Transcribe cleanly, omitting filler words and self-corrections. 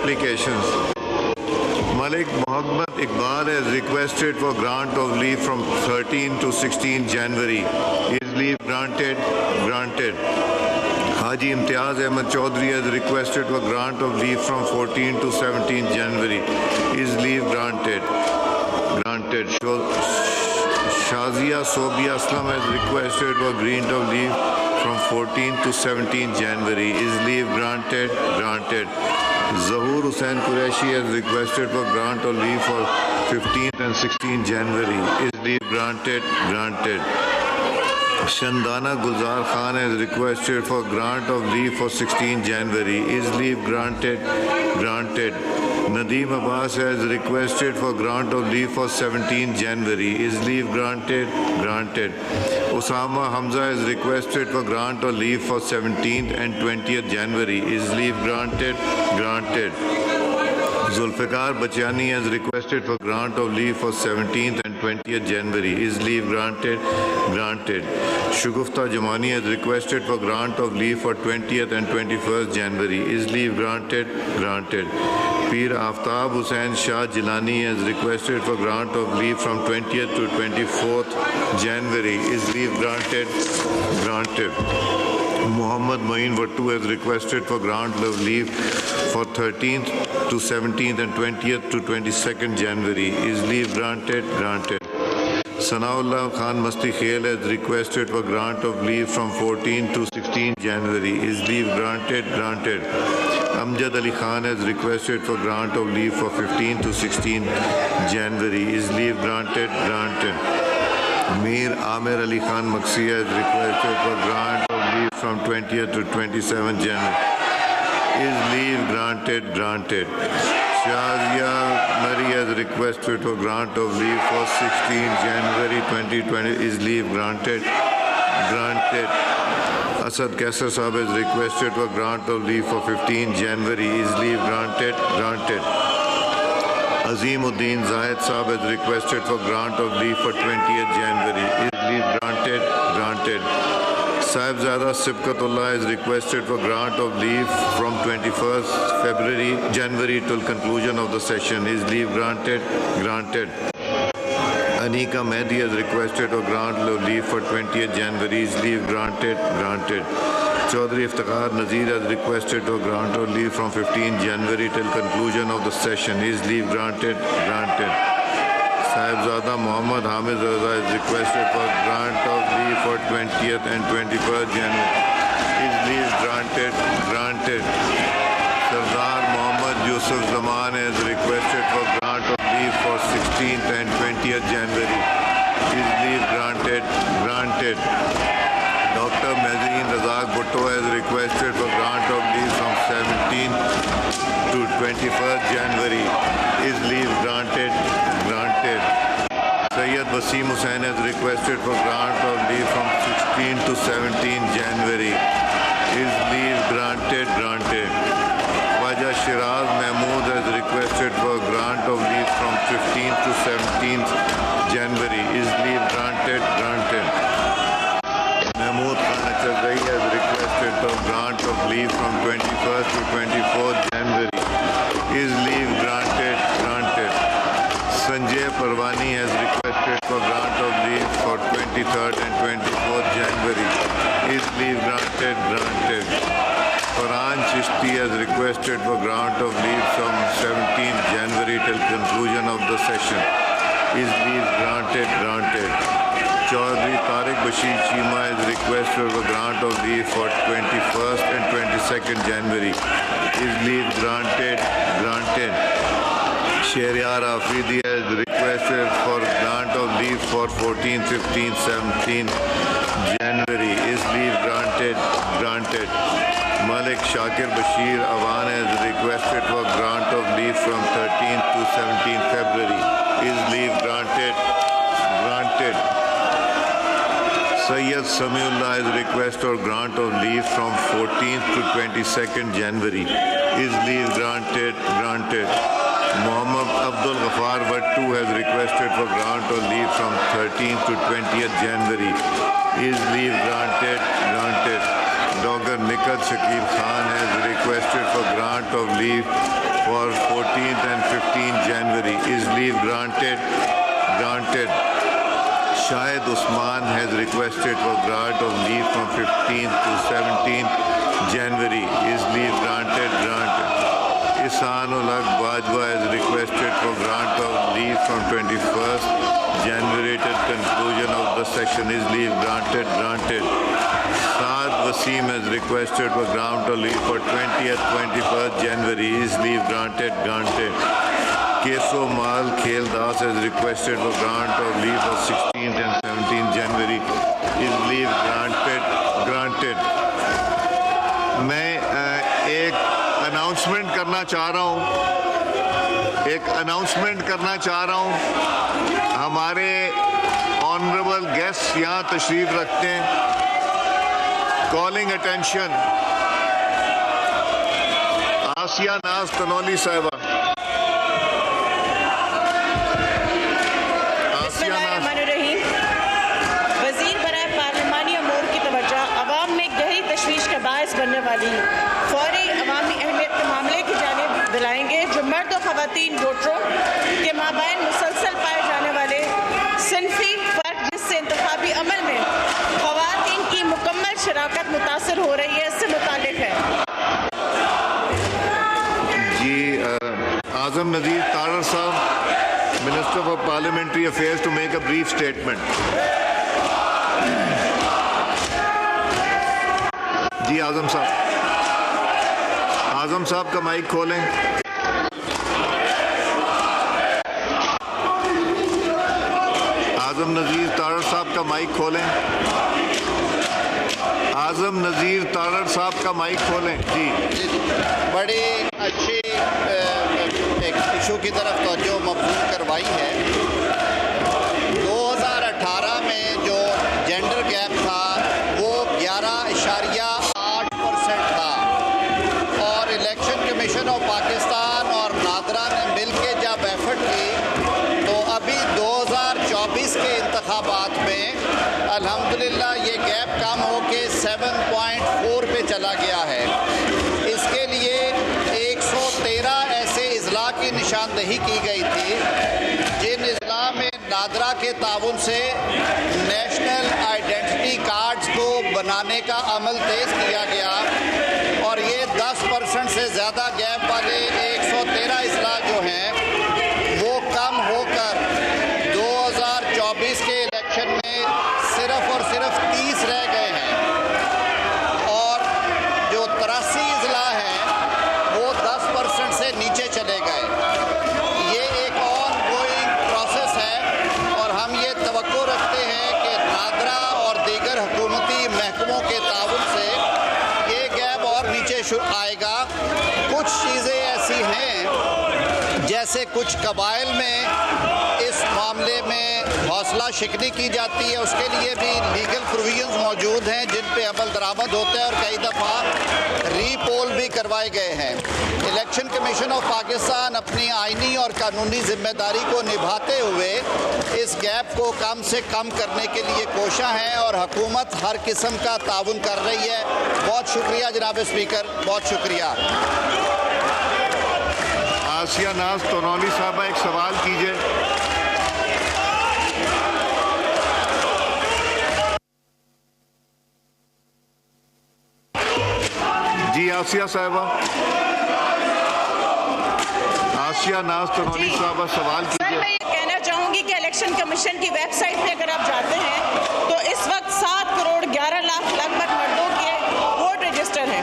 applications. Malik Muhammad Iqbal has requested for grant of leave from 13 to 16 January. Is leave granted? Granted. Haji Imtiaz Ahmed Chaudhry has requested for grant of leave from 14 to 17 January. Is leave granted? Granted. Shazia Sobia Aslam has requested for grant of leave from 14 to 17 January. Is leave granted? Granted. Zahur Hussain Qureshi has requested for grant of leave for 15th and 16 January. Is leave granted? Granted. Shandana Gulzar Khan has requested for grant of leave for 16 January. Is leave granted? Granted. Nadeem Abbas has requested for grant of leave for 17 January. Is leave granted? Granted. Osama Hamza has requested for grant of leave for 17th and 20th January. Is leave granted? Granted. Zulfikar Bachani has requested for grant of leave for 17th and 20th January. Is leave granted? Granted. Shugufta Jamani has requested for grant of leave for 20th and 21st January. Is leave granted? Granted. Peer Aftab Hussain Shah Jilani has requested for grant of leave from 20th to 24th January. Is leave granted? Granted. Muhammad Moeen Wattu has requested for grant of leave for 13th to 17th and 20th to 22nd January. Is leave granted? Granted. Sanaullah Khan Masti Khel has requested for grant of leave from 14 to 16 January. Is leave granted? Granted. Amjad Ali Khan has requested for grant of leave for 15 to 16 January. Is leave granted? Granted. Mir Amir Ali Khan Maksi has requested for grant of leave from 20th to 27 January. Is leave granted? Granted. Shazia Mari has requested for grant of leave for 16 January 2020. Is leave granted? Granted. Asad Kaisar Sahab has requested for grant of leave for 15 January. Is leave granted? Granted. Azimuddin Zahid Sahab has requested for grant of leave for 20th January. Is leave granted? Granted. Sahibzada Sibkatullah has requested for grant of leave from 21st January till conclusion of the session. Is leave granted? Granted. Anika Mehdi has requested for grant of leave for 20th January. Is leave granted? Granted. Chaudhry Iftikhar Nazir has requested for grant of leave from 15 January till conclusion of the session. Is leave granted? Granted. Sahibzada Muhammad Hamid Raza has requested for grant of leave for 20th and 21st January. Is leave granted? Granted. Sardar Muhammad Yusuf Zaman has requested for grant of leave for 16th and 20th January. Is leave granted? Granted. Dr. Mazin Razak Bhutto has requested for grant of leave from 17th to 21st January. Is leave granted? Granted. Sayyid Wasim Hussain has requested for grant of leave from 16 to 17 January. Is leave granted? Granted. Khwaja Shiraz Mahmood has requested for grant of leave from 15th to 17th January. Is leave granted? Granted. Mahmood Khan Achazai has requested for grant of leave from 21st to 24th January. Is leave granted? Granted. Sanjay Parwani has requested for grant of leave for 23rd and 24th January. Is leave granted? Granted. Farhan Chishti has requested for grant of leave from 17th January till conclusion of the session. Is leave granted? Granted. Chaudhry Tariq Bashir Chima has requested for grant of leave for 21st and 22nd January. Is leave granted? Granted. Shehryar Afridi has requested for grant of leave for 14th, 15th, 17th January. Is leave granted? Granted. Malik Shakir Bashir Awan has requested for grant of leave from 13th to 17th February. Is leave granted? Granted. Sayyid Samiullah has requested for grant of leave from 14th to 22nd January. Is leave granted? Granted. Muhammad Abdul Ghaffar Vattu has requested for grant of leave from 13th to 20th January. Is leave granted? Granted. Dr. Nikat Shakir Khan has requested for grant of leave for for 14th and 15th January. Is leave granted? Granted. Shahid Usman has requested for grant of leave from 15th to 17th January. Is leave granted? Granted. Ihsanul Haq Bajwa has requested for grant of leave from 21st January till conclusion of the session. Is leave granted? Granted. Saad Wasim has requested for grant of leave for 20th, 21st January. Is leave granted? Granted. Keso Mal Khel Das has requested for grant of leave for 16th and 17th January. Is leave granted? Granted. मैं एक announcement करना चाह रहा हूँ हमारे honourable guest यहाँ तशरीफ रखते हैं. कॉलिंग अटेंशन आसिया नाज तनौली साहिबा. वज़ीर बराए पार्लिमानी अमूर की तवज्जो अवाम में गहरी तशवीश का बायस बनने वाली फौरी अवामी अहमियत के मामले की जानिब दिलाएंगे जो मर्द और ख़वातीन वोटरों के माबैन मुसलसल पाए जाने वाले सिनफी फ़र्क जिससे इंतखाबी अमल में ख़वातीन की मुकम्मल शराकत मुतासर हो रही है इससे मुताल्लिक़ है. जी आज़म नज़ीर तारड़ साहब, Minister for Parliamentary Affairs, to make a brief statement. जी आज़म साहब का माइक खोलें. आज़म नज़ीर तारड़ साहब का माइक खोलें. आज़म नज़ीर तारड़ साहब का माइक खोलें. जी बड़ी अच्छी एक इशू की तरफ तवज्जो मबज़ूल करवाई है. 2018 में जो जेंडर गैप था वो 11.8% था और इलेक्शन कमीशन ऑफ पाकिस्तान और नादरा ने मिलके जब एफर्ट की तो अभी 2024 के इंतखाबात में अल्हम्दुलिल्लाह ये गैप कम होके 7.4 पे चला गया है. इसके लिए 113 ऐसे इजला की निशानदही की गई थी जिन इजला में नादरा के ताउन से नेशनल आइडेंटिटी कार्ड्स को बनाने का अमल तेज़ किया गया और ये 10% से ज़्यादा गैप वाले 113 इजला जो हैं वो कम होकर 2024 के इलेक्शन में सिर्फ और सिर्फ 30 रह गए हैं और जो 83 इजला हैं वो 10% से नीचे चले गए. ये एक ऑन गोइंग प्रोसेस है और हम ये तवक्को रखते हैं कि नादरा और दीगर हुकूमती महकमों के ताउन से ये गैप और नीचे आएगा. कुछ चीज़ें ऐसी हैं जैसे कुछ कबाइल में इस मामले में हौसला शिकनी की जाती है, उसके लिए भी लीगल प्रोविजंस मौजूद हैं जिन पे अमल दरामद होते हैं और कई दफ़ा रीपोल भी करवाए गए हैं. इलेक्शन कमीशन ऑफ पाकिस्तान अपनी आइनी और कानूनी जिम्मेदारी को निभाते हुए इस गैप को कम से कम करने के लिए कोशा है और हुकूमत हर किस्म का ताउन कर रही है. बहुत शुक्रिया जनाब स्पीकर, बहुत शुक्रिया. आसिया नाज तनौली साहबा एक सवाल कीजिए. जी आसिया साहबा, आसिया नाज तनौली साहबा सवाल कीजिए. मैं ये कहना चाहूँगी कि इलेक्शन कमीशन की वेबसाइट पे अगर आप जाते